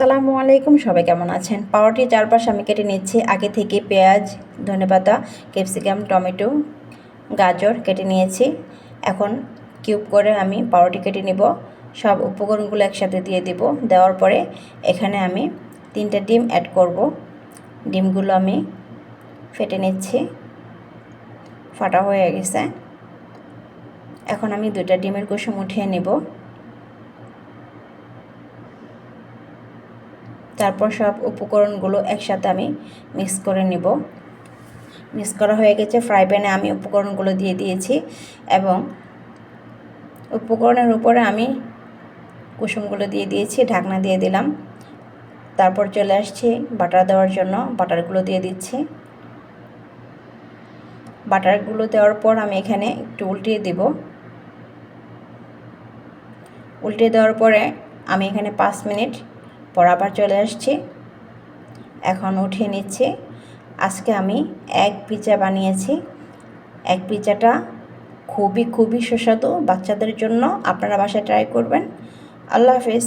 আসসালামু আলাইকুম, সবাই কেমন আছেন? পাউরুটির চারপাশ আমি কেটে নিচ্ছি। আগে থেকে পেঁয়াজ, ধনেপাতা, ক্যাপসিকাম, টমেটো, গাজর কেটে নিয়েছি। এখন কিউব করে আমি পাউরুটি কেটে নিব। সব উপকরণগুলো একসাথে দিয়ে দিব। দেওয়ার পরে এখানে আমি 3টা ডিম অ্যাড করব। ডিমগুলো আমি ফেটে নিচ্ছি। ফাটা হয়ে গেছে। এখন আমি 2টা ডিমের কুসুম উঠিয়ে নেব। তারপর সব উপকরণগুলো একসাথে আমি মিক্স করে নিব। মিক্স করা হয়ে গেছে। ফ্রাই প্যানে আমি উপকরণগুলো দিয়ে দিয়েছি এবং উপকরণের উপরে আমি কুসুমগুলো দিয়ে দিয়েছি, ঢাকনা দিয়ে দিলাম। তারপর চলে আসছি বাটার দেওয়ার জন্য। বাটারগুলো দিয়ে দিচ্ছি। বাটারগুলো দেওয়ার পর আমি এখানে একটু উল্টিয়ে দেব। উল্টিয়ে দেওয়ার পরে আমি এখানে 5 মিনিট পর আবার চলে আসছি। এখন উঠিয়ে নিচ্ছি। আজকে আমি এগ পিৎজা বানিয়েছি। এগ পিৎজাটা খুবই সুস্বাদু। বাচ্চাদের জন্য আপনারা বাসায় ট্রাই করবেন। আল্লাহ হাফেজ।